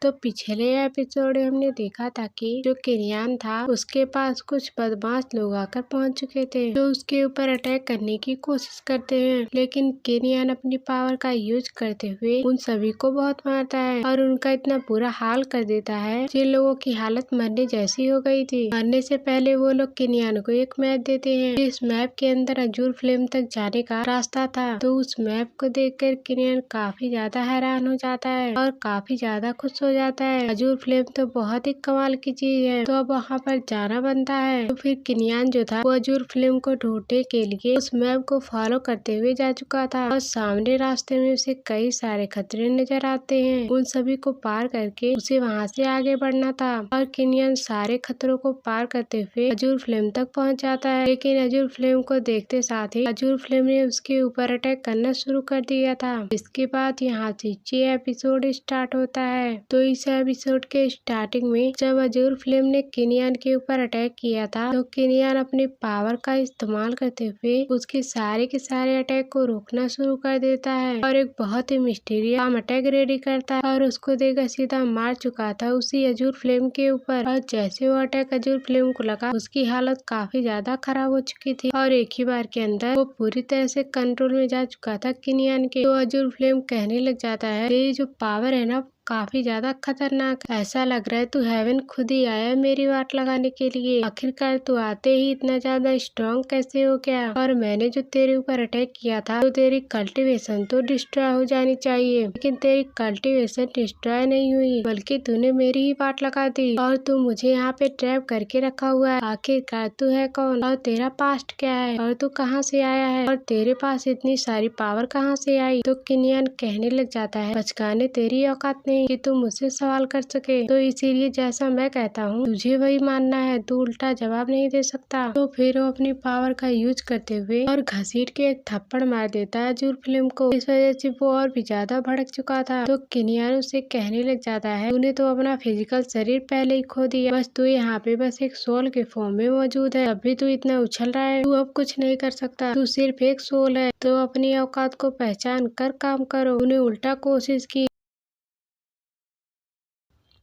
तो पिछले एपिसोड में हमने देखा था कि जो किरियान था उसके पास कुछ बदमाश लोग आकर पहुंच चुके थे जो उसके ऊपर अटैक करने की कोशिश करते हैं, लेकिन किरियान अपनी पावर का यूज करते हुए उन सभी को बहुत मारता है और उनका इतना बुरा हाल कर देता है जिन लोगों की हालत मरने जैसी हो गई थी। मरने से पहले वो लोग किरियान को एक मैप देते हैं। इस मैप के अंदर अजूर फ्लेम तक जाने का रास्ता था, तो उस मैप को देखकर किरियान काफी ज्यादा हैरान हो जाता है और काफी ज्यादा खुश हो जाता है। अजूर फ्लेम तो बहुत ही कमाल की चीज है, तो अब वहाँ पर जाना बनता है। तो फिर किरियान जो था वो अजूर फ्लेम को ढूंढने के लिए उस मैप को फॉलो करते हुए जा चुका था और सामने रास्ते में उसे कई सारे खतरे नजर आते हैं। उन सभी को पार करके उसे वहाँ से आगे बढ़ना था और किरियान सारे खतरों को पार करते हुए अजूर फ्लेम तक पहुँच जाता है, लेकिन अजूर फ्लेम को देखते साथ ही अजूर फ्लेम ने उसके ऊपर अटैक करना शुरू कर दिया था। इसके बाद यहाँ से 6 एपिसोड स्टार्ट होता है। तो इस एपिसोड के स्टार्टिंग में जब अजूर फ्लेम ने किरियान के ऊपर अटैक किया था तो किरियान अपनी पावर का इस्तेमाल करते हुए उसके सारे के सारे अटैक को रोकना शुरू कर देता है और एक बहुत ही मिस्टीरियस अटैक रेडी करता है और उसको देकर सीधा मार चुका था उसी अजूर फ्लेम के ऊपर। और जैसे वो अटैक अजूर फ्लेम को लगा उसकी हालत काफी ज्यादा खराब हो चुकी थी और एक ही बार के अंदर वो पूरी तरह से कंट्रोल में जा चुका था किरियान के। तो अजूर फ्लेम कहने लग जाता है तेरी जो पावर है ना काफी ज्यादा खतरनाक, ऐसा लग रहा है तू हेवन खुद ही आया है मेरी वाट लगाने के लिए। आखिरकार तू आते ही इतना ज्यादा स्ट्रॉन्ग कैसे हो गया? और मैंने जो तेरे ऊपर अटैक किया था तो तेरी कल्टीवेशन तो डिस्ट्रॉय हो जानी चाहिए, लेकिन तेरी कल्टीवेशन डिस्ट्रॉय नहीं हुई बल्कि तूने मेरी ही वाट लगा दी और तू मुझे यहाँ पे ट्रैप करके रखा हुआ है। आखिरकार तू है कौन और तेरा पास्ट क्या है और तू कहाँ से आया है और तेरे पास इतनी सारी पावर कहाँ से आई? तो किरियान कहने लग जाता है बचकाने तेरी औकात नहीं कि तू मुझसे सवाल कर सके, तो इसीलिए जैसा मैं कहता हूँ तुझे वही मानना है, तू उल्टा जवाब नहीं दे सकता। तो फिर वो अपनी पावर का यूज करते हुए और घसीट के एक थप्पड़ मार देता है अजूर फ्लेम को। इस वजह से वो और भी ज्यादा भड़क चुका था। तो किरियान उसे कहने लग जाता है तूने तो अपना फिजिकल शरीर पहले ही खो दिया, बस तू यहाँ पे बस एक सोल के फॉर्म में मौजूद है, अभी तू इतना उछल रहा है, तू अब कुछ नहीं कर सकता, तू सिर्फ एक सोल है। तो अपनी औकात को पहचान कर काम करो। तूने उल्टा कोशिश की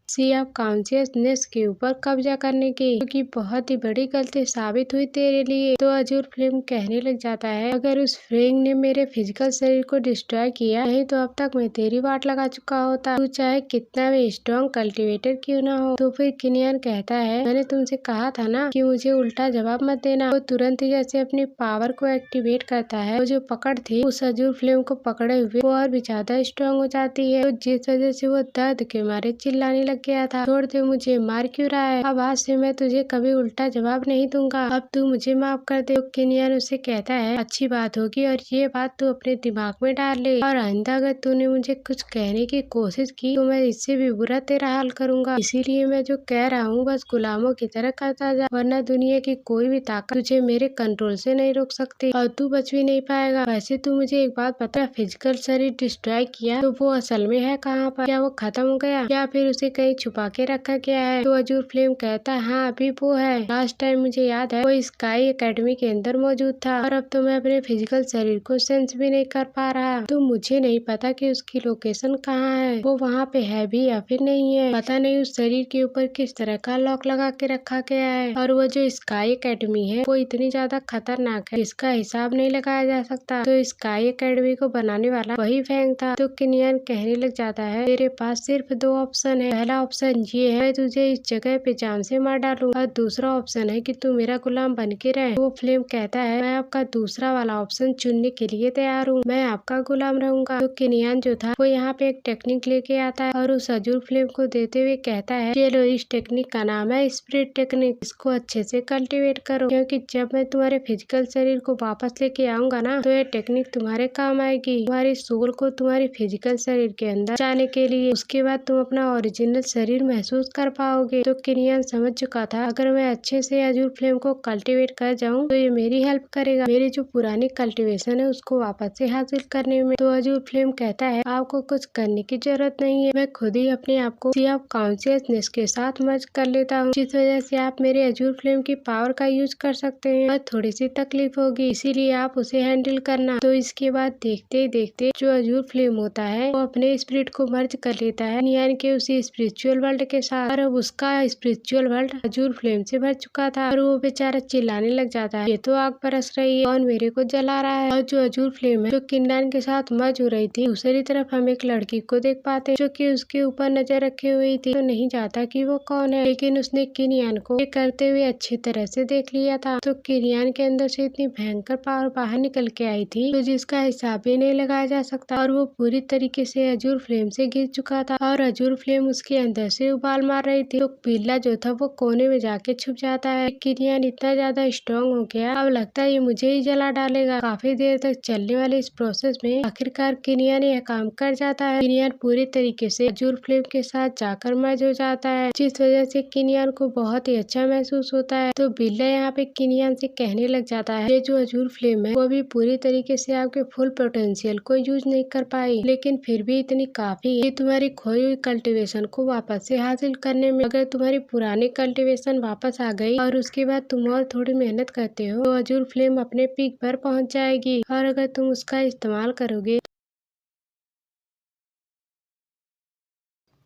सी ऑफ कॉन्शियसनेस के ऊपर कब्जा करने की, क्योंकि बहुत ही बड़ी गलती साबित हुई तेरे लिए। तो अजूर फ्लेम कहने लग जाता है अगर उस फ्रेंग ने मेरे फिजिकल शरीर को डिस्ट्रॉय किया नहीं तो अब तक मैं तेरी वाट लगा चुका होता, तू चाहे कितना भी स्ट्रॉन्ग कल्टिवेटर क्यों ना हो। तो फिर किरियान कहता है मैंने तुमसे कहा था ना कि मुझे उल्टा जवाब मत देना। वो तुरंत ही जैसे अपनी पावर को एक्टिवेट करता है वो जो पकड़ थी उस अजूर फ्लेम को पकड़े हुए वो और भी ज्यादा स्ट्रॉन्ग हो जाती है, तो जिस वजह से वो दर्द के मारे चिल्लाने लग गया था छोड़ दे मुझे, मार क्यों रहा है, अब आज से मैं तुझे कभी उल्टा जवाब नहीं दूंगा, अब तू मुझे माफ कर दे। तो किरियान उसे कहता है अच्छी बात होगी और ये बात तू अपने दिमाग में डाल ले और आइंदा अगर तूने मुझे कुछ कहने की कोशिश की तो मैं इससे भी बुरा तेरा हाल करूंगा, इसीलिए मैं जो कह रहा हूँ बस गुलामों की तरह करता जा, वरना दुनिया की कोई भी ताकत तुझे मेरे कंट्रोल से नहीं रोक सकती और तू बच भी नहीं पाएगा। वैसे तू मुझे एक बात बता, फिजिकल शरीर डिस्ट्रॉय किया तो वो असल में है कहाँ पर? क्या वो खत्म हो गया या फिर उसे कहीं छुपा के रखा गया है? तो अजूर फ्लेम कहता है हाँ अभी वो है, लास्ट टाइम मुझे याद है वो स्काई एकेडमी के अंदर मौजूद था और अब तो मैं अपने फिजिकल शरीर को सेंस भी नहीं कर पा रहा, तो मुझे नहीं पता कि उसकी लोकेशन कहाँ है, वो वहाँ पे है भी या फिर नहीं है, पता नहीं उस शरीर के ऊपर किस तरह का लॉक लगा के रखा गया है। और वो जो स्काई एकेडमी है वो इतनी ज्यादा खतरनाक है इसका हिसाब नहीं लगाया जा सकता, तो स्काई एकेडमी को बनाने वाला वही फैंग था। तो किरियान कहने लग जाता है तेरे पास सिर्फ 2 ऑप्शन है, पहला ऑप्शन ये है तुझे इस जगह पे जान से मार डालूं और दूसरा ऑप्शन है कि तू मेरा गुलाम बन के रहे। वो फ्लेम कहता है मैं आपका दूसरा वाला ऑप्शन चुनने के लिए तैयार हूँ, मैं आपका गुलाम रहूंगा। तो किरियान जो था वो यहाँ पे एक टेक्निक लेके आता है और उस अजूर फ्लेम को देते हुए कहता है चलो इस टेक्निक का नाम है स्पिरिट टेक्निक, इसको अच्छे से कल्टिवेट करो क्योंकि जब मैं तुम्हारे फिजिकल शरीर को वापस लेके आऊंगा ना तो ये टेक्निक तुम्हारे काम आएगी, तुम्हारी सोल को तुम्हारे फिजिकल शरीर के अंदर जाने के लिए, उसके बाद तुम अपना ओरिजिनल शरीर महसूस कर पाओगे। तो किरियान समझ चुका था अगर मैं अच्छे से अजूर फ्लेम को कल्टिवेट कर जाऊं तो ये मेरी हेल्प करेगा मेरी जो पुरानी कल्टिवेशन है उसको वापस से हासिल करने में। तो अजूर फ्लेम कहता है आपको कुछ करने की जरूरत नहीं है, मैं खुद ही अपने आप को सी ऑफ कॉन्शियसनेस के साथ मर्ज कर लेता हूँ, जिस वजह से आप मेरे अजूर फ्लेम की पावर का यूज कर सकते हैं और थोड़ी सी तकलीफ होगी इसीलिए आप उसे हैंडल करना। तो इसके बाद देखते ही देखते जो अजूर फ्लेम होता है वो अपने स्पिरिट को मर्ज कर लेता है, यानी कि उसी स्पिरिट स्पिरिचुअल वर्ल्ड के साथ, और अब उसका स्पिरिचुअल वर्ल्ड अजूर फ्लेम से भर चुका था। और वो बेचारा चिल्लाने लग जाता है, ये तो आग बरस रही है, कौन मेरे को जला रहा है। और जो अजूर फ्लेम है जो किन्यान के साथ मर्ज हो रही थी, दूसरी तरफ हम एक लड़की को देख पाते जो कि उसके ऊपर नजर रखे हुई थी। तो नहीं जाता कि वो कौन है, लेकिन उसने किन्यान को ये करते हुए अच्छी तरह से देख लिया था। तो किन्यान के अंदर से इतनी भयंकर पावर बाहर निकल के आई थी तो जिसका हिसाब भी नहीं लगाया जा सकता। और वो पूरी तरीके से अजूर फ्लेम से घिर चुका था और अजूर फ्लेम उसके अंदर से उबाल मार रही थी। तो बिल्ला जो था वो कोने में जाके छुप जाता है। किन्यान इतना ज्यादा स्ट्रॉन्ग हो गया, अब लगता है ये मुझे ही जला डालेगा। काफी देर तक चलने वाले इस प्रोसेस में आखिरकार किन्यान यह काम कर जाता है। किन्यान पूरी तरीके से अजूर फ्लेम के साथ जाकर मर्ज हो जाता है, जिस वजह से किन्यान को बहुत ही अच्छा महसूस होता है। तो बिल्ला यहाँ पे किन्यान से कहने लग जाता है, ये जो अजूर फ्लेम है वो भी पूरी तरीके से आपके फुल पोटेंशियल को यूज नहीं कर पाई, लेकिन फिर भी इतनी काफी है तुम्हारी खोई हुई कल्टीवेशन को वापस से हासिल करने में। अगर तुम्हारी पुरानी कल्टीवेशन वापस आ गई और उसके बाद तुम और थोड़ी मेहनत करते हो तो अजूर फ्लेम अपने पीक पर पहुंच जाएगी। और अगर तुम उसका इस्तेमाल करोगे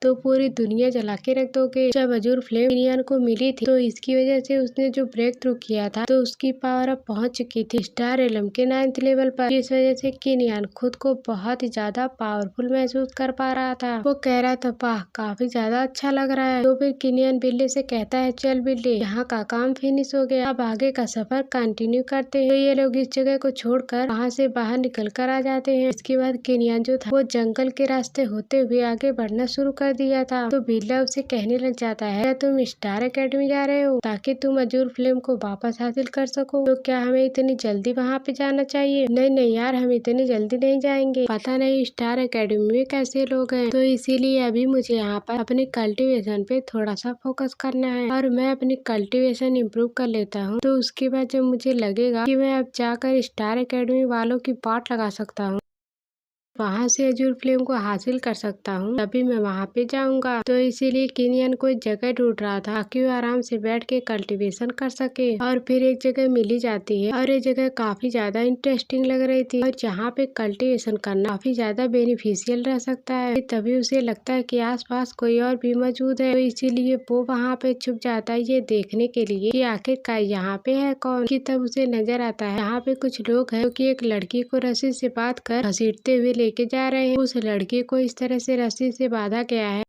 तो पूरी दुनिया जला के रख दोगे। जब अजूर फ्लेम किन्यान को मिली थी तो इसकी वजह से उसने जो ब्रेक थ्रू किया था तो उसकी पावर अब पहुंच चुकी थी स्टार एलम के 9th लेवल पर, जिस वजह से किन्यान खुद को बहुत ही ज्यादा पावरफुल महसूस कर पा रहा था। वो कह रहा था, वाह काफी ज्यादा अच्छा लग रहा है। तो फिर किन्यान बिल्ली से कहता है, चल बिल्ली यहाँ का काम फिनिश हो गया, अब आगे का सफर कंटिन्यू करते हैं। तो ये लोग इस जगह को छोड़कर वहाँ से बाहर निकल कर आ जाते हैं। इसके बाद किन्यान जो था वो जंगल के रास्ते होते हुए आगे बढ़ना शुरू कर दिया था। तो बिल्ला उसे कहने लग जाता है, क्या तुम स्टार एकेडमी जा रहे हो ताकि तुम अजूर फ्लेम को वापस हासिल कर सको? तो क्या हमें इतनी जल्दी वहाँ पे जाना चाहिए? नहीं नहीं यार, हम इतनी जल्दी नहीं जाएंगे, पता नहीं स्टार एकेडमी में कैसे लोग हैं, तो इसीलिए अभी मुझे यहाँ पर अपने कल्टीवेशन पे थोड़ा सा फोकस करना है और मैं अपनी कल्टीवेशन इम्प्रूव कर लेता हूँ। तो उसके बाद जब मुझे लगेगा कि मैं अब जाकर स्टार एकेडमी वालों की बाट लगा सकता हूँ, वहाँ से अजूर फ्लेम को हासिल कर सकता हूँ, तभी मैं वहाँ पे जाऊँगा। तो इसीलिए किन्यान कोई जगह ढूंढ रहा था ताकि वो आराम से बैठ के कल्टीवेशन कर सके। और फिर एक जगह मिली जाती है और ये जगह काफी ज्यादा इंटरेस्टिंग लग रही थी और जहाँ पे कल्टीवेशन करना काफी ज्यादा बेनिफिशियल रह सकता है। तभी उसे लगता है कि आसपास कोई और भी मौजूद है, तो इसीलिए वो वहाँ पे छुप जाता है ये देखने के लिए कि आखिरकार यहाँ पे है कौन। कि तब उसे नजर आता है यहाँ पे कुछ लोग हैं जो कि एक लड़की को रस्सी से बांध कर घसीटते हुए लेके जा रहे हैं। उस लड़के को इस तरह से रस्सी से बांधा गया है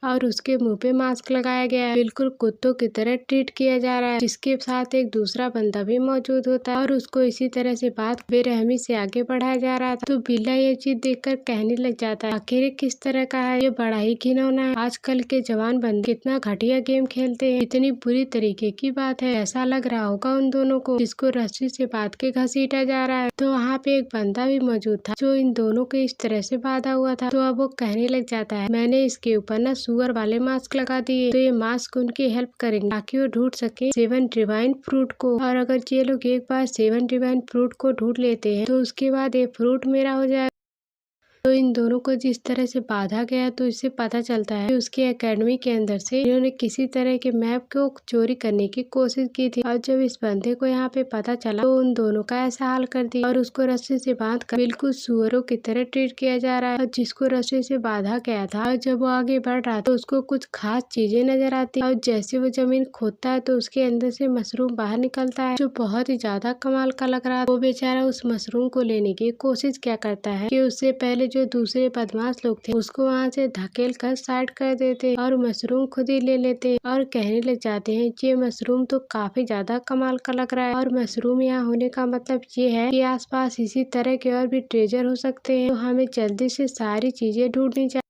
और उसके मुंह पे मास्क लगाया गया है, बिल्कुल कुत्तों की तरह ट्रीट किया जा रहा है। जिसके साथ एक दूसरा बंदा भी मौजूद होता है और उसको इसी तरह से बात बेरहमी से आगे बढ़ाया जा रहा था। तो बिल्ला ये चीज देखकर कहने लग जाता है, आखिर किस तरह का है, ये बड़ा ही घिनौना है। आजकल के जवान बंदे कितना घटिया गेम खेलते हैं, इतनी बुरी तरीके की बात है। ऐसा लग रहा होगा उन दोनों को जिसको रस्सी से बांध के घसीटा जा रहा है। तो वहाँ पे एक बंदा भी मौजूद था जो इन दोनों को इस तरह से बांधा हुआ था। तो अब वो कहने लग जाता है, मैंने इसके ऊपर ना शुगर वाले मास्क लगा दिए, तो ये मास्क उनकी हेल्प करेंगे ताकि वो ढूंढ सके 7 डिवाइन फ्रूट को। और अगर ये लोग एक बार 7 डिवाइन फ्रूट को ढूंढ लेते हैं तो उसके बाद ये फ्रूट मेरा हो जाएगा। तो इन दोनों को जिस तरह से बांधा गया तो इससे पता चलता है कि उसके एकेडमी के अंदर से इन्होंने किसी तरह के मैप को चोरी करने की कोशिश की थी। और जब इस बंदे को यहाँ पे पता चला तो उन दोनों का ऐसा हाल कर दिया और उसको रस्सी से बांध कर बिल्कुल सुअरों की तरह ट्रीट किया जा रहा है। और जिसको रस्सी से बांधा गया था और जब वो आगे बढ़ रहा था तो उसको कुछ खास चीजें नजर आती है और जैसे वो जमीन खोदता है तो उसके अंदर से मशरूम बाहर निकलता है जो बहुत ही ज्यादा कमाल का लग रहा है। वो बेचारा उस मशरूम को लेने की कोशिश क्या करता है कि उससे पहले जो दूसरे बदमाश लोग थे उसको वहाँ से धकेल कर साइड कर देते और मशरूम खुद ही ले लेते और कहने लग जाते हैं, ये मशरूम तो काफी ज्यादा कमाल का लग रहा है और मशरूम यहाँ होने का मतलब ये है कि आसपास इसी तरह के और भी ट्रेजर हो सकते हैं, तो हमें जल्दी से सारी चीजें ढूंढनी चाहिए।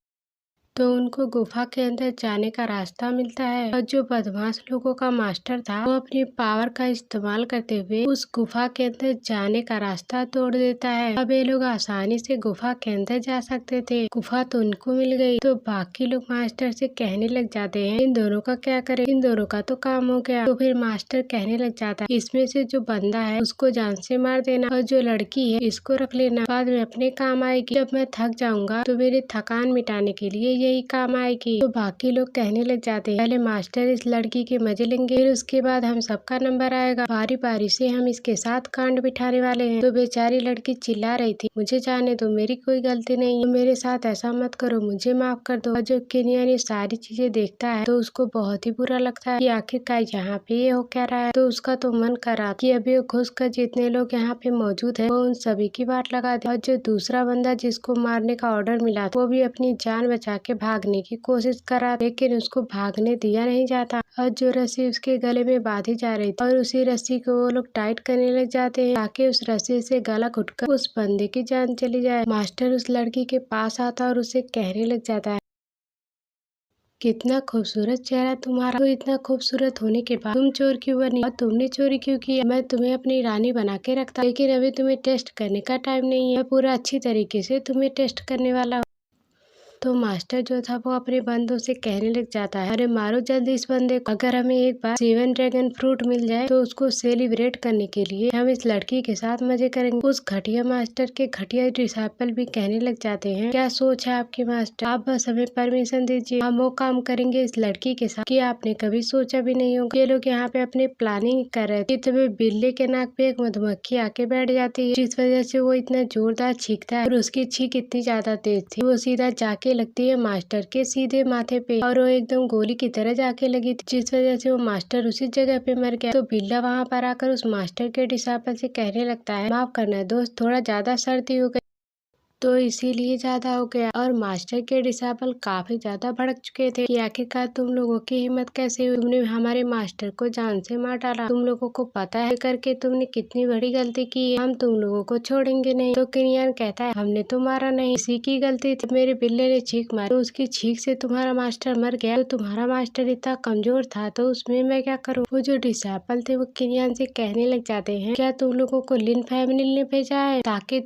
तो उनको गुफा के अंदर जाने का रास्ता मिलता है और जो बदमाश लोगों का मास्टर था वो अपनी पावर का इस्तेमाल करते हुए उस गुफा के अंदर जाने का रास्ता तोड़ देता है। अब ये लोग आसानी से गुफा के अंदर जा सकते थे, गुफा तो उनको मिल गई। तो बाकी लोग मास्टर से कहने लग जाते हैं, इन दोनों का क्या करें, इन दोनों का तो काम हो गया। तो फिर मास्टर कहने लग जाता है, इसमें से जो बंदा है उसको जान से मार देना और जो लड़की है इसको रख लेना, बाद में अपने काम आएगी। जब मैं थक जाऊंगा तो मेरी थकान मिटाने के लिए यही काम आएगी। तो बाकी लोग कहने लग जाते हैं पहले मास्टर इस लड़की के मजे लेंगे, फिर उसके बाद हम सबका नंबर आएगा, बारी बारी से हम इसके साथ कांड बिठाने वाले हैं। तो बेचारी लड़की चिल्ला रही थी, मुझे जाने दो, मेरी कोई गलती नहीं है, मेरे साथ ऐसा मत करो, मुझे माफ कर दो। और जब केनियन ये सारी चीजें देखता है तो उसको बहुत ही बुरा लगता है कि आखिरकार यहाँ पे ये हो क्या रहा है। तो उसका तो मन कर रहा कि अभी वो घुस कर जितने लोग यहाँ पे मौजूद है वो उन सभी की बात लगा दे। और जो दूसरा बंदा जिसको मारने का ऑर्डर मिला वो भी अपनी जान बचा के भागने की कोशिश करा, लेकिन उसको भागने दिया नहीं जाता। और जो रस्सी उसके गले में बांधी जा रही थी और उसी रस्सी को वो लोग टाइट करने लग जाते हैं ताकि उस रस्सी से गला घुटकर उस बंदे की जान चली जाए। मास्टर उस लड़की के पास आता और उसे कहने लग जाता है, कितना खूबसूरत चेहरा तुम्हारा, तो इतना खूबसूरत होने के बाद तुम चोर क्यों बनी और तुमने चोरी क्यों किया? मैं तुम्हें अपनी रानी बना के रखता, लेकिन अभी तुम्हें टेस्ट करने का टाइम नहीं है, मैं पूरा अच्छी तरीके से तुम्हें टेस्ट करने वाला हूँ। तो मास्टर जो था वो अपने बंदों से कहने लग जाता है, अरे मारो जल्दी इस बंदे को, अगर हमें एक बार 7 ड्रैगन फ्रूट मिल जाए तो उसको सेलिब्रेट करने के लिए हम इस लड़की के साथ मजे करेंगे। उस घटिया मास्टर के घटिया डिसाइपल भी कहने लग जाते हैं, क्या सोच है आपकी मास्टर, आप बस हमें परमिशन दीजिए, हम वो काम करेंगे इस लड़की के साथ कि आपने कभी सोचा भी नहीं होगा। ये लोग यहाँ पे अपनी प्लानिंग कर रहे थे, तभी बिल्ली के नाक पे एक मधुमक्खी आके बैठ जाती है, जिस वजह से वो इतना जोरदार छींकता है और उसकी छींक इतनी ज्यादा तेज थी वो सीधा जाके लगती है मास्टर के सीधे माथे पे और वो एकदम गोली की तरह जाके लगी थी, जिस वजह से वो मास्टर उसी जगह पे मर गया। तो बिल्ला वहाँ पर आकर उस मास्टर के डिसाइपल से कहने लगता है, माफ करना दोस्त, थोड़ा ज्यादा सर्दी हो गई तो इसीलिए ज्यादा हो गया। और मास्टर के डिसाइपल काफी ज्यादा भड़क चुके थे कि आखिरकार तुम लोगों की हिम्मत कैसे हुई, तुमने हमारे मास्टर को जान से मार डाला, तुम लोगों को पता है करके तुमने कितनी बड़ी गलती की है, हम तुम लोगों को छोड़ेंगे नहीं। तो किनियन कहता है, हमने तो मारा नहीं, इसी की गलती थी, मेरे बिल्ले ने छींक मारी तो उसकी छींक से तुम्हारा मास्टर मर गया, तो तुम्हारा मास्टर इतना कमजोर था तो उसमें मैं क्या करूँ। वो जो डिसाइपल थे वो किनियन से कहने लग जाते हैं, क्या तुम लोगों को लिन फैमिली ने भेजा है ताकि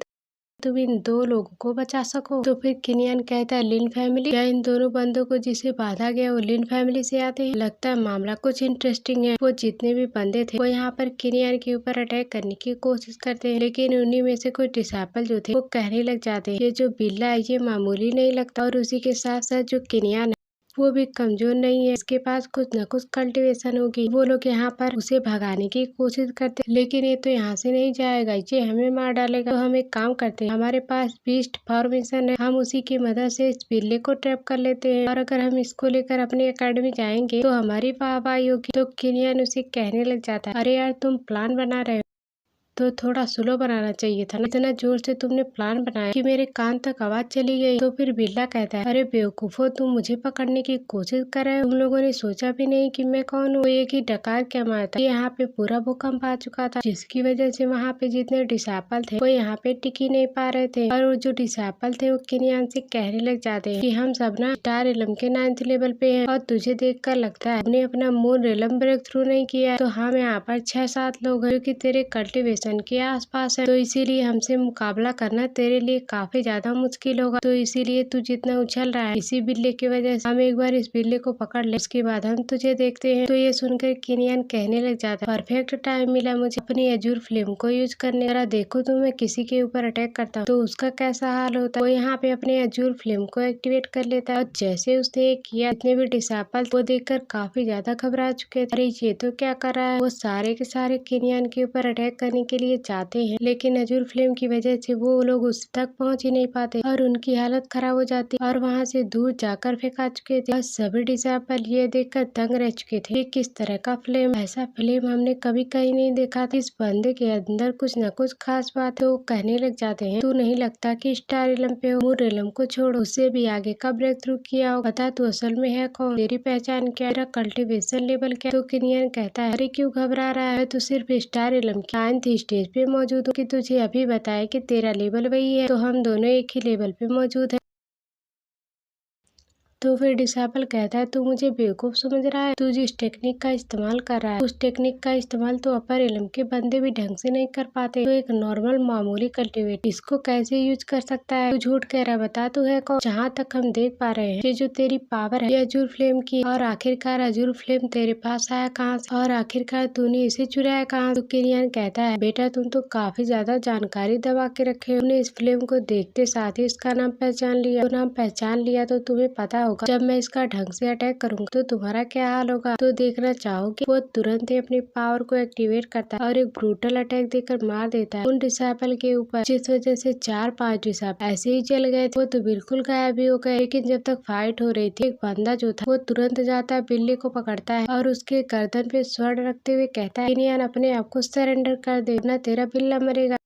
तुम इन 2 लोगों को बचा सको। तो फिर किनियन कहता है, लिन फैमिली, क्या इन दोनों बंदों को जिसे बांधा गया वो लिन फैमिली से आते हैं? लगता है मामला कुछ इंटरेस्टिंग है। वो जितने भी बंदे थे वो यहाँ पर किनियन के ऊपर अटैक करने की कोशिश करते हैं, लेकिन उन्हीं में से कुछ डिसाइपल जो थे वो कहने लग जाते हैं, ये जो बिल्ला है ये मामूली नहीं लगता, और उसी के साथ साथ जो किनियन वो भी कमजोर नहीं है, इसके पास कुछ न कुछ कल्टीवेशन होगी। वो लोग यहाँ पर उसे भगाने की कोशिश करते, लेकिन ये तो यहाँ से नहीं जाएगा, ये हमें मार डालेगा। तो हम एक काम करते हैं, हमारे पास बीस्ट फॉर्मेशन है, हम उसी की मदद से इस बिल्ले को ट्रैप कर लेते हैं, और अगर हम इसको लेकर अपनी एकेडमी जाएंगे तो हमारी वाहवाही होगी। तो किनियन उसे कहने लग जाता है, अरे यार तुम प्लान बना रहे हो तो थोड़ा स्लो बनाना चाहिए था ना, इतना जोर से तुमने प्लान बनाया कि मेरे कान तक आवाज चली गई। तो फिर बिल्ला कहता है, अरे बेवकूफो, तुम मुझे पकड़ने की कोशिश कर रहे हो, तुम लोगों ने सोचा भी नहीं कि मैं कौन हूँ। एक ही डकार क्या मारा था, यहाँ पे पूरा भूकंप आ चुका था, जिसकी वजह से वहाँ पे जितने डिसाइपल थे वो यहाँ पे टिकी नहीं पा रहे थे। और वो जो डिसाइपल थे वो किनियन से कहने लग जाते हैं कि हम सब ना स्टार रिलम के 9th लेवल पे हैं, और तुझे देख कर लगता है हमने अपना मून रिलम ब्रेक थ्रू नहीं किया है। तो हम यहाँ पर 6-7 लोग हैं जो कि तेरे कल्टिवेशन के आसपास है, तो इसीलिए हमसे मुकाबला करना तेरे लिए काफी ज्यादा मुश्किल होगा। तो इसीलिए तू जितना उछल रहा है इसी बिल्ले की वजह से, हम एक बार इस बिल्ले को पकड़ ले, उसके बाद हम तुझे देखते हैं। तो ये सुनकर किनियन कहने लग जाता है, परफेक्ट टाइम मिला मुझे अपनी अजूर फ्लेम को यूज करने, जरा देखो तो मैं किसी के ऊपर अटैक करता हूँ तो उसका कैसा हाल होता है। वो यहाँ पे अपने अजूर फ्लेम को एक्टिवेट कर लेता है, और जैसे उसने किया जितने भी डिसाइपल वो देखकर काफी ज्यादा घबरा चुके थे, अरे ये तो क्या कर रहा है। वो सारे के सारे किनियन के ऊपर अटैक करने के लिए चाहते हैं, लेकिन अजूर फ्लेम की वजह से वो लोग उस तक पहुंच ही नहीं पाते और उनकी हालत खराब हो जाती और वहां से दूर जाकर फेंका चुके थे। और सभी डिसाइपल ये देखकर दंग रह चुके थे, किस तरह का फ्लेम, ऐसा फ्लेम हमने कभी कहीं नहीं देखा था, इस बंदे के अंदर कुछ न कुछ खास बात है। वो कहने लग जाते हैं, तू नहीं लगता कि स्टार रिलम पे हो, मून रिलम को छोड़ो, उससे भी आगे का ब्रेक थ्रू किया हो, बता तू असल में है कौन, तेरी पहचान क्या, तेरा कल्टिवेशन लेवल क्या। तो किनियन कहता है, अरे क्यों घबरा रहा है, तो सिर्फ स्टार रिलम की 9th स्टेज पे मौजूद हो कि तुझे अभी बताया कि तेरा लेवल वही है, तो हम दोनों एक ही लेवल पे मौजूद है। तो फिर डिसाइपल कहता है, तू मुझे बेवकूफ समझ रहा है, तू जिस टेक्निक का इस्तेमाल कर रहा है उस टेक्निक का इस्तेमाल तो अपर इलम के बंदे भी ढंग से नहीं कर पाते, तो एक नॉर्मल मामूली कल्टिवेट इसको कैसे यूज कर सकता है। तू झूठ कह रहा है, बता तू है कौन। जहाँ तक हम देख पा रहे हैं ये जो तेरी पावर है ये अजूर फ्लेम की, और आखिरकार अजूर फ्लेम तेरे पास आया कहाँ से, और आखिरकार तूने इसे चुराया कहाँ। तो किनियन कहता है, बेटा तुम तो काफी ज्यादा जानकारी दबा के रखे हो, तुमने इस फ्लेम को देखते साथ ही इसका नाम पहचान लिया, तो नाम पहचान लिया तो तुम्हें पता होगा जब मैं इसका ढंग से अटैक करूंगा तो तुम्हारा क्या हाल होगा। तो देखना चाहोगे। वो तुरंत ही अपनी पावर को एक्टिवेट करता है और एक ब्रूटल अटैक देकर मार देता है उन डिसेबल के ऊपर, जिस वजह से 4-5 डिसेबल ऐसे ही जल गए थे। वो तो बिल्कुल गायब ही हो गए। लेकिन जब तक फाइट हो रही थी एक बंदा जो था वो तुरंत जाता है, बिल्ली को पकड़ता है और उसके गर्दन पे स्वॉर्ड रखते हुए कहता है किनियन अपने आप को सरेंडर कर दे, ना तेरा बिल्ला मरेगा,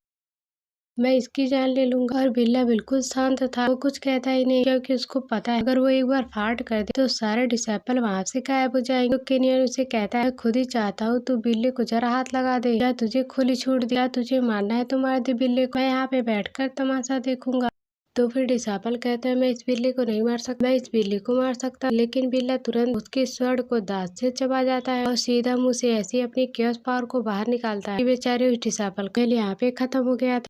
मैं इसकी जान ले लूंगा। और बिल्ला बिल्कुल शांत था, वो कुछ कहता ही नहीं क्योंकि उसको पता है अगर वो एक बार फाट कर दे तो सारे डिसेबल वहाँ से गायब हो जाएंगे। तो किनियन उसे कहता है खुद ही चाहता हूँ तू बिल्ली को जरा हाथ लगा दे, या तुझे खुली छूट दिया, तुझे मारना है तो मार दे बिल्ली को, मैं यहाँ पे बैठकर तमाशा देखूंगा। तो फिर डिसेबल कहता है मैं इस बिल्ली को नहीं मार सकता, मैं इस बिल्ली को मार सकता। लेकिन बिल्ला तुरंत उसके स्वॉर्ड को दांत से चबा जाता है और सीधा मुंह से ऐसी अपनी केओस पावर को बाहर निकालता है कि बेचारे उस डिसेबल का यहाँ पे खत्म हो गया था।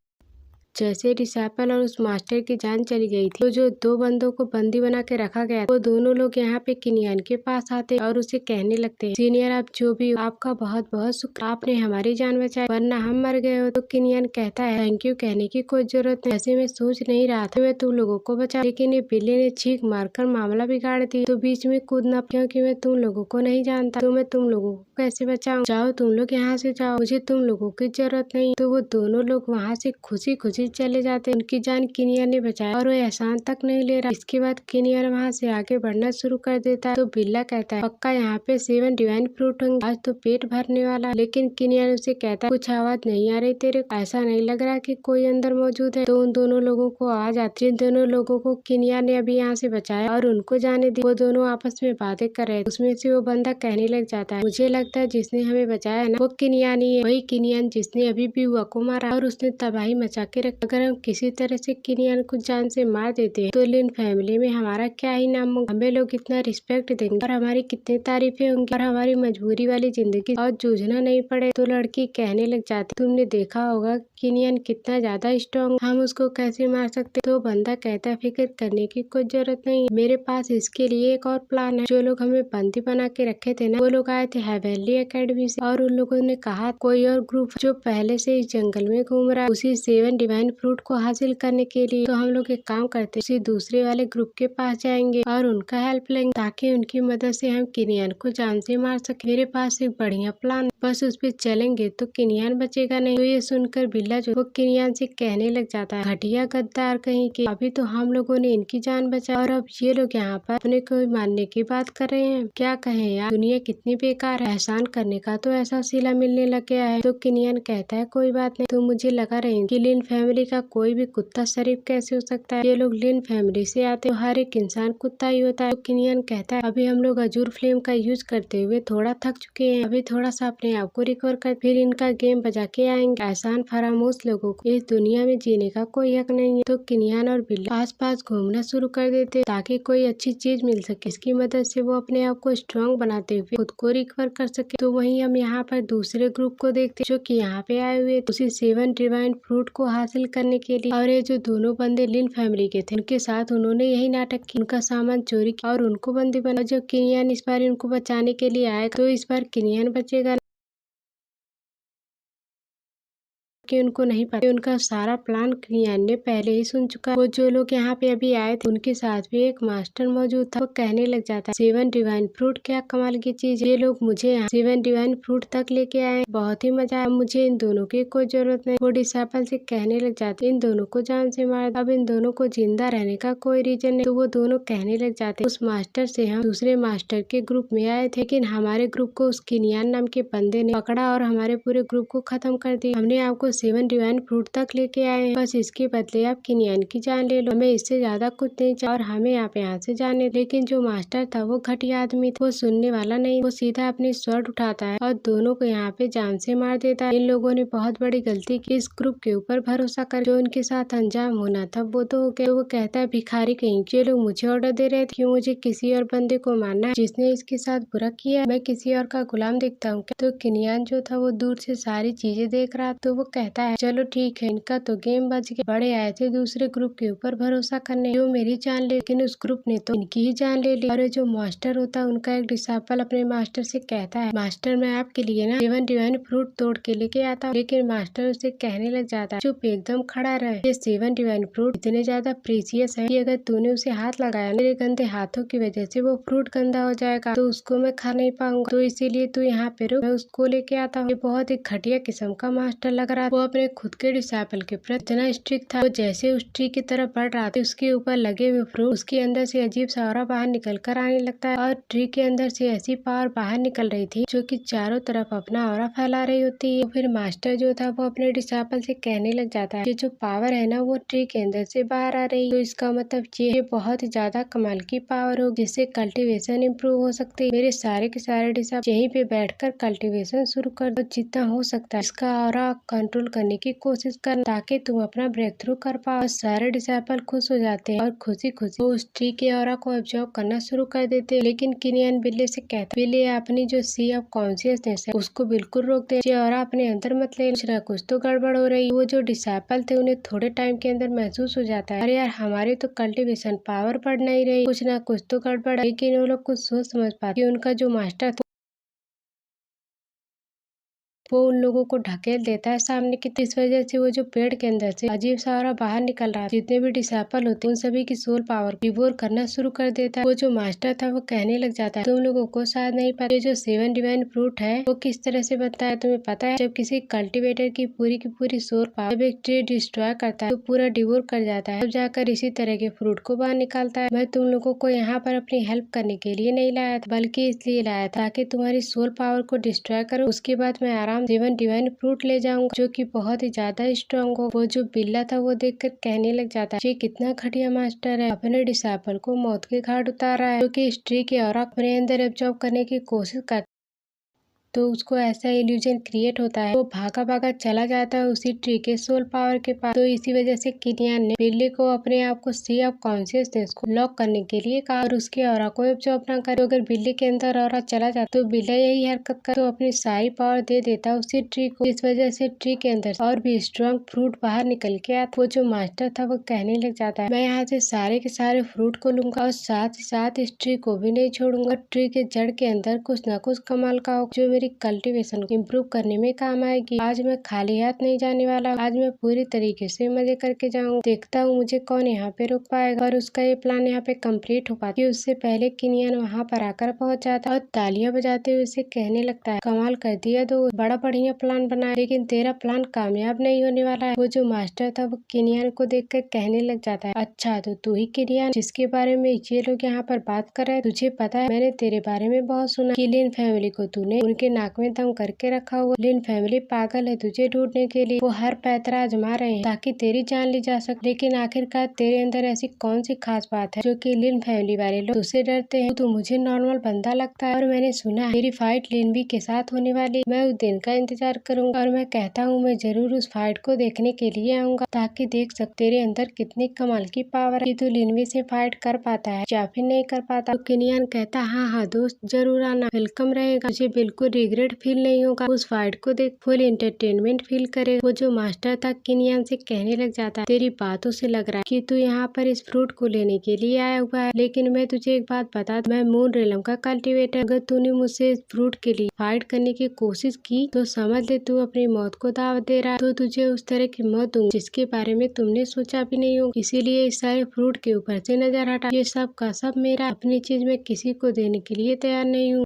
जैसे डिसेबल और उस मास्टर की जान चली गई थी तो जो 2 बंदों को बंदी बना के रखा गया वो दोनों लोग यहाँ पे किनियन के पास आते और उसे कहने लगते सीनियर आप जो भी हो, आपका बहुत बहुत शुक्र, आपने हमारी जान बचाई वरना हम मर गए हो। तो किनियन कहता है थैंक यू कहने की कोई जरूरत नहीं, ऐसे मैं सोच नहीं रहा था मैं तुम लोगों को बचा, लेकिन ये बिल्ली ने छींक मारकर मामला बिगाड़ दी तो बीच में कूदना क्योंकि मैं तुम लोगों को नहीं जानता, तो मैं तुम लोगों को कैसे बचाऊं, जाओ तुम लोग यहाँ से जाओ, मुझे तुम लोगों की जरूरत नहीं। तो वो दोनों लोग वहाँ से खुशी खुशी चले जाते। उनकी जान किनियन ने बचाया और वो एहसान तक नहीं ले रहा। इसके बाद किनियन वहाँ से आगे बढ़ना शुरू कर देता है। तो बिल्ला कहता है पक्का यहाँ पे 7 डिवाइन फ्रूट होंगे, आज तो पेट भरने वाला। लेकिन किनियन उसे कहता है कुछ आवाज नहीं आ रही तेरे को, ऐसा नहीं लग रहा कि कोई अंदर मौजूद है। तो उन दोनों लोगों को आवाज आती है, जिन दोनों लोगों को किनियन ने अभी यहाँ से बचाया और उनको जाने दी। वो दोनों आपस में बातें कर रहे, उसमें से वो बंदा कहने लग जाता है मुझे लगता है जिसने हमें बचाया ना वो किनियन ही है, वही किनियन जिसने अभी भी बुआ को मारा और उसने तबाही मचा के रखा। अगर हम किसी तरह से किनियन को जान से मार देते हैं तो लिन फैमिली में हमारा क्या ही नाम होगा, हमें लोग कितना रिस्पेक्ट देंगे और हमारी कितनी तारीफें होंगी और हमारी मजबूरी वाली जिंदगी और जूझना नहीं पड़े। तो लड़की कहने लग जाती तुमने देखा होगा किनियन कितना ज्यादा स्ट्रॉन्ग, हम उसको कैसे मार सकते। तो बंदा कहता है फिक्र करने की कोई जरूरत नहीं, मेरे पास इसके लिए एक और प्लान है। जो लोग हमें बंदी बना के रखे थे ना वो लोग आए थे हेवनली एकेडमी से और उन लोगों ने कहा कोई और ग्रुप जो पहले से इस जंगल में घूम रहा है उसी 7 डिवाइन फ्रूट को हासिल करने के लिए, तो हम लोग एक काम करते उसी दूसरे वाले ग्रुप के पास जाएंगे और उनका हेल्प लेंगे ताकि उनकी मदद से हम किनियन को जान से मार सके। मेरे पास एक बढ़िया प्लान, बस उस पे चलेंगे तो किनियन बचेगा नहीं। तो ये सुनकर बिल्ला जो वो किनियन से कहने लग जाता है घटिया गद्दार कहीं के, अभी तो हम लोगों ने इनकी जान बचा और अब ये लोग यहाँ पर अपने को मारने की बात कर रहे हैं, क्या कहें यार दुनिया कितनी बेकार है, एहसान करने का तो ऐसा सिला मिलने लग गया है। तो किनियन कहता है कोई बात नहीं, तो मुझे लगा रही कि लिन फैमिली का कोई भी कुत्ता शरीफ कैसे हो सकता है, ये लोग लिन फैमिली से आते तो हर एक इंसान कुत्ता ही होता है। तो किनियन कहता है अभी हम लोग अजूर फ्लेम का यूज करते हुए थोड़ा थक चुके हैं, अभी थोड़ा सा अपने आप को रिकवर कर फिर इनका गेम बजा के आएंगे, एहसान फरामोश लोगों को इस दुनिया में जीने का कोई हक नहीं है। तो किनियन और बिल्ला आस पास घूमना शुरू कर देते ताकि कोई अच्छी चीज मिल सके, इसकी मदद से वो अपने आप को स्ट्रॉन्ग बनाते हुए खुद को रिकवर कर सके। तो वहीं हम यहाँ पर दूसरे ग्रुप को देखते जो कि यहाँ पे आए हुए उसी 7 डिवाइन फ्रूट को हासिल करने के लिए, और ये जो दोनों बंदे लिन फैमिली के थे उनके साथ उन्होंने यही नाटक किया, उनका सामान चोरी किया और उनको बंदी बना। जब किनियन इस बार इनको बचाने के लिए आए तो इस बार किनियन बचेगा कि उनको नहीं पता, उनका सारा प्लान किनियन ने पहले ही सुन चुका। वो जो लोग यहाँ पे अभी आए थे उनके साथ भी एक मास्टर मौजूद था। वो कहने लग जाता है 7 डिवाइन फ्रूट क्या कमाल की चीज, ये लोग मुझे यहाँ 7 डिवाइन फ्रूट तक लेके आए, बहुत ही मजा आया, मुझे इन दोनों की कोई जरूरत नहीं। वो डिसेबल से कहने लग जाते इन दोनों को जान से मार, अब इन दोनों को जिंदा रहने का कोई रीजन नहीं। तो वो दोनों कहने लग जाते उस मास्टर से हम दूसरे मास्टर के ग्रुप में आए थे, लेकिन हमारे ग्रुप को उस किनियन नाम के बंदे ने पकड़ा और हमारे पूरे ग्रुप को खत्म कर दिया, हमने आपको 7 डिवाइन फ्रूट तक लेके आए हैं, बस इसके बदले आप किनियन की जान ले लो, हमें इससे ज्यादा कुछ नहीं चाहिए और हमें आप यहाँ से जाने। लेकिन जो मास्टर था वो घटिया आदमी था, वो सुनने वाला नहीं, वो सीधा अपनी स्वॉर्ड उठाता है और दोनों को यहाँ पे जान से मार देता है। इन लोगों ने बहुत बड़ी गलती की, इस ग्रुप के ऊपर भरोसा कर जो उनके साथ अंजाम होना था वो तो हो गया। तो वो कहता है भिखारी कहीं ये लोग मुझे ऑर्डर दे रहे थे क्यों मुझे किसी और बंदे को मारना है जिसने इसके साथ बुरा किया, मैं किसी और का गुलाम दिखता हूँ। तो किनियन जो था वो दूर से सारी चीजें देख रहा, तो वो कहता है चलो ठीक है, इनका तो गेम बच गया। बड़े आए थे दूसरे ग्रुप के ऊपर भरोसा करने, जो मेरी जान ले, लेकिन उस ग्रुप ने तो इनकी ही जान ले ली। और जो मास्टर होता है उनका एक डिसाइपल अपने मास्टर से कहता है मास्टर मैं आपके लिए ना सेवन डिवाइन फ्रूट तोड़ के लेके आता हूँ। लेकिन मास्टर उसे कहने लग जाता है चुप एकदम खड़ा रहे, ये सेवन डिवाइन फ्रूट इतने ज्यादा प्रीसियस है कि अगर तूने उसे हाथ लगाया मेरे गंदे हाथों की वजह से वो फ्रूट गंदा हो जाएगा, तो उसको मैं खा नहीं पाऊंगा, तो इसीलिए तू यहाँ पे रुक, मैं उसको लेके आता हूँ। ये बहुत ही घटिया किस्म का मास्टर लग रहा था। वो अपने खुद के डिसाइपल के प्रति इतना स्ट्रिक्ट था। वो जैसे उस ट्री की तरफ बढ़ रहा था उसके ऊपर लगे हुए फ्रूट उसके अंदर से अजीब सा ऑरा बाहर निकल कर आने लगता है और ट्री के अंदर से ऐसी पावर बाहर निकल रही थी जो कि चारों तरफ अपना ऑरा फैला रही होती है। फिर मास्टर जो था वो अपने डिसाइपल से कहने लग जाता है कि जो पावर है ना वो ट्री के अंदर से बाहर आ रही है, तो इसका मतलब ये बहुत ही ज्यादा कमाल की पावर हो जिससे कल्टीवेशन इम्प्रूव हो सकती है। मेरे सारे के सारे डिसाइपल यहीं पे बैठकर कल्टीवेशन शुरू कर दो, जितना हो सकता है इसका ऑरा कंट्रोल करने की कोशिश कर ताकि तुम अपना ब्रेक थ्रू कर पाओ। सारे डिसाइपल खुश हो जाते हैं और खुशी खुशी उस ट्री के ऑरा को ऑब्जर्व करना शुरू कर देते हैं। लेकिन किनियन बिल्ली से कहता है बिल्ली अपनी जो सी ऑफ कॉन्शियसनेस है उसको बिल्कुल रोक दे, ये ऑरा अपने अंदर मत ले, कुछ ना कुछ तो गड़बड़ हो रही है। वो जो डिसाइपल थे उन्हें थोड़े टाइम के अंदर महसूस हो जाता है अरे यार हमारी तो कल्टीवेशन पावर बढ़ नहीं रही, कुछ ना कुछ तो गड़बड़ है। लेकिन वो लोग कुछ सोच समझ पाते उनका जो मास्टर था वो उन लोगों को ढकेल देता है सामने की, इस वजह से वो जो पेड़ के अंदर से अजीब सा ऑरा बाहर निकल रहा है। जितने भी डिसाइपल होते हैं उन सभी की सोल पावर डिवोर करना शुरू कर देता है। वो जो मास्टर था वो कहने लग जाता है तुम लोगों को शायद नहीं पता ये जो सेवन डिवाइन फ्रूट है वो किस तरह से बनता है। तुम्हें पता है जब किसी कल्टिवेटर की पूरी सोल पावर जब एक ट्री डिस्ट्रॉय करता है तो पूरा डिवोर कर जाता है, तब जाकर इसी तरह के फ्रूट को बाहर निकालता है। मैं तुम लोगों को यहाँ पर अपनी हेल्प करने के लिए नहीं लाया था बल्कि इसलिए लाया था ताकि तुम्हारी सोल पावर को डिस्ट्रॉय करो, उसके बाद मैं आराम सेवन डिवाइन फ्रूट ले जाऊंगा जो कि बहुत ही ज्यादा स्ट्रॉन्ग हो। वो जो बिल्ला था वो देखकर कहने लग जाता है ये कितना घटिया मास्टर है, अपने डिसाइपल को मौत के घाट उतार रहा है, क्योंकि इस ट्री के ऑरा अपने अंदर एब्जॉर्ब करने की कोशिश कर तो उसको ऐसा इल्यूजन क्रिएट होता है। वो भागा भागा चला जाता है उसी ट्री के सोल पावर के पास। तो इसी वजह से किनियन ने बिल्ली को अपने आप को सी ऑफ कॉन्शियसनेस को लॉक करने के लिए कहा और उसके ऑरा को एब्जॉर्ब ना करे। तो अगर बिल्ली के अंदर ऑरा चला जाता तो बिल्ला यही हरकत कर तो अपनी सारी पावर दे देता उसी ट्री को। इस वजह से ट्री के अंदर और भी स्ट्रॉन्ग फ्रूट बाहर निकल के आता। वो जो मास्टर था वो कहने लग जाता है मैं यहाँ से सारे के सारे फ्रूट को लूंगा और साथ ही साथ इस ट्री को भी नहीं छोड़ूंगा। ट्री के जड़ के अंदर कुछ न कुछ कमाल का हो जो कल्टीवेशन को इम्प्रूव करने में काम आएगी। आज मैं खाली हाथ नहीं जाने वाला, आज मैं पूरी तरीके से मजे करके जाऊंगा, देखता हूँ मुझे कौन यहाँ पे रोक पाएगा। और उसका ये प्लान यहाँ पे कंप्लीट हो पाती है उससे पहले किनियन वहाँ पर आकर पहुँच जाता है और तालियां बजाते हुए उसे कहने लगता है कमाल कर दिया, तो बड़ा बढ़िया प्लान बनाया लेकिन तेरा प्लान कामयाब नहीं होने वाला है। वो जो मास्टर था वो किनियन को देखकर कहने लग जाता है अच्छा तो तू ही किनियन जिसके बारे में ये लोग यहाँ पर बात कर रहे हैं, तुझे पता है मैंने तेरे बारे में बहुत सुना कि लिन फैमिली को तूने उनके नाक में दम करके रखा हुआ। लिन फैमिली पागल है तुझे ढूंढने के लिए, वो हर पैतरा आजमा रहे हैं ताकि तेरी जान ली जा सके। लेकिन आखिरकार तेरे अंदर ऐसी कौन सी खास बात है जो कि लिन फैमिली वाले लोग तुझसे डरते हैं। तो मुझे नॉर्मल बंदा लगता है और मैंने सुना है तेरी फाइट लिनवी के साथ होने वाली, मैं उस दिन का इंतजार करूंगा और मैं कहता हूँ मैं जरूर उस फाइट को देखने के लिए आऊंगा ताकि देख सक तेरे अंदर कितनी कमाल की पावर है कि तू लिनवी से फाइट कर पाता है या फिर नहीं कर पाता। तो किनियन कहता हाँ दोस्त जरूर आना, वेलकम रहेगा, मुझे बिल्कुल रिग्रेट फील नहीं होगा, उस फाइट को देख फुल एंटरटेनमेंट फील करे। वो जो मास्टर था किनियन से कहने लग जाता है तेरी बातों से लग रहा है कि तू यहाँ पर इस फ्रूट को लेने के लिए आया हुआ है, लेकिन मैं तुझे एक बात बता दूं, मैं मून रेलम का कल्टीवेटर, अगर तूने मुझसे इस फ्रूट के लिए फाइट करने की कोशिश की तो समझ ले तू अपनी मौत को दावत दे रहा है। तो तुझे उस तरह की मौत दूंगी जिसके बारे में तुमने सोचा भी नहीं होगा, इसीलिए इस सारे फ्रूट के ऊपर से नजर हटा, ये सब का सब मेरा, अपनी चीज में किसी को देने के लिए तैयार नहीं हूँ।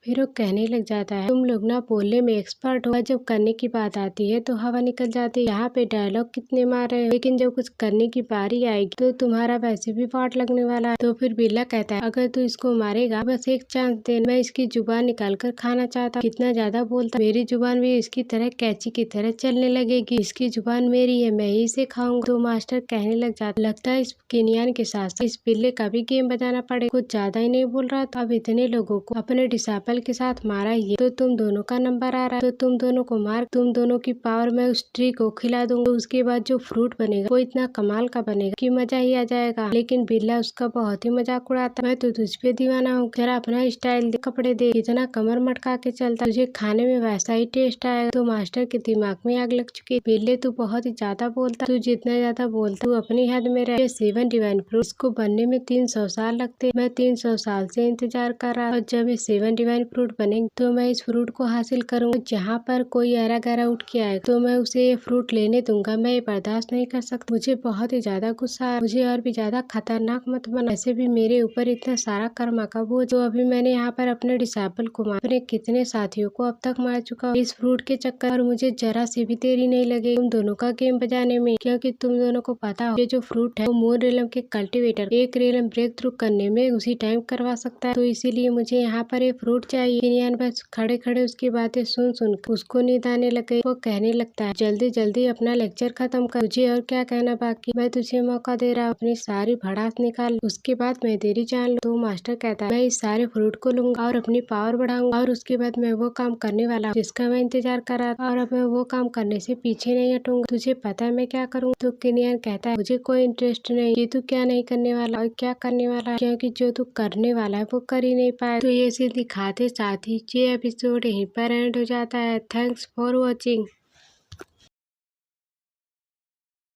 फिर वो कहने लग जाता है तुम लोग ना बोलने में एक्सपर्ट हो, जब करने की बात आती है तो हवा निकल जाती है, यहाँ पे डायलॉग कितने मार रहे हो लेकिन जब कुछ करने की बारी आएगी तो तुम्हारा वैसे भी वाट लगने वाला है। तो फिर बिल्ला कहता है अगर तू इसको मारेगा बस एक चांस दे, मैं इसकी जुबान निकाल कर खाना चाहता, कितना ज्यादा बोलता, मेरी जुबान भी इसकी तरह कैंची की तरह चलने लगेगी, इसकी जुबान मेरी है, मैं ही इसे खाऊंगा। तो मास्टर कहने लग जाता लगता है इस किनियन के साथ इस बिल्ले का भी गेम बजाना पड़े, कुछ ज्यादा ही नहीं बोल रहा था। अब इतने लोगों को अपने डिसाइपल केमिकल के साथ मारा ये तो तुम दोनों का नंबर आ रहा है, तो तुम दोनों को मार तुम दोनों की पावर मैं उस ट्री को खिला दूंगा। तो उसके बाद जो फ्रूट बनेगा वो इतना कमाल का बनेगा कि मजा ही आ जाएगा। लेकिन बिल्ला उसका बहुत ही मजाक उड़ाता। मैं तो तुझ पे दीवाना हूँ, जरा अपना स्टाइल दे, कपड़े दे, इतना कमर मटका के चलता, तुझे खाने में वैसा ही टेस्ट आएगा। तो मास्टर के दिमाग में आग लग चुकी। बिल्ले तू बहुत ही ज्यादा बोलता, तू जितना ज्यादा बोलता तू अपनी हद में रह। 7 डिवाइन फ्रूट इसको बनने में 300 साल लगते, मैं 300 साल से इंतजार कर रहा। और जब ये 7 डिवाइन फ्रूट बनेंगे तो मैं इस फ्रूट को हासिल करूंगा। जहाँ पर कोई ऐरा गैरा उठ के आए तो मैं उसे ये फ्रूट लेने दूंगा। मैं ये बर्दाश्त नहीं कर सकता, मुझे बहुत ही ज्यादा गुस्सा है, मुझे और भी ज्यादा खतरनाक मत बना। ऐसे भी मेरे ऊपर इतना सारा कर्मा का बोझ, तो अभी मैंने यहाँ पर अपने डिसाइपल को मार, अपने कितने साथियों को अब तक मार चुका हूँ इस फ्रूट के चक्कर। और मुझे जरा सी भी देरी नहीं लगे तुम दोनों का गेम बजाने में, क्योंकि तुम दोनों को पता हो ये जो फ्रूट है वो मून रेलम के कल्टीवेटर एक रेलम ब्रेक थ्रू करने में उसी टाइम करवा सकता है। तो इसीलिए मुझे यहाँ पर ये फ्रूट चाहिए। किनियान बस खड़े खड़े उसकी बातें सुन सुन उसको नींद आने लग गई। वो कहने लगता है जल्दी जल्दी अपना लेक्चर खत्म कर, तुझे और क्या कहना बाकी, मैं तुझे मौका दे रहा हूँ, अपनी सारी भड़ास निकाल, उसके बाद मैं तेरी जान लूं। तो मास्टर कहता है मैं इस सारे फ्रूट को लूंगा और अपनी पावर बढ़ाऊंगा, और उसके बाद मैं वो काम करने वाला हूँ जिसका मैं इंतजार कर रहा था, और अब मैं वो काम करने से पीछे नहीं हटूंगा। तुझे पता है मैं क्या करूँ? तो किनियान कहता है मुझे कोई इंटरेस्ट नहीं कि तू क्या नहीं करने वाला और क्या करने वाला है, क्योंकि जो तू करने वाला है वो कर ही नहीं पाया। तो ये से दिखाते साथ ही ये एपिसोड यहीं पर एंड हो जाता है। Thanks for watching.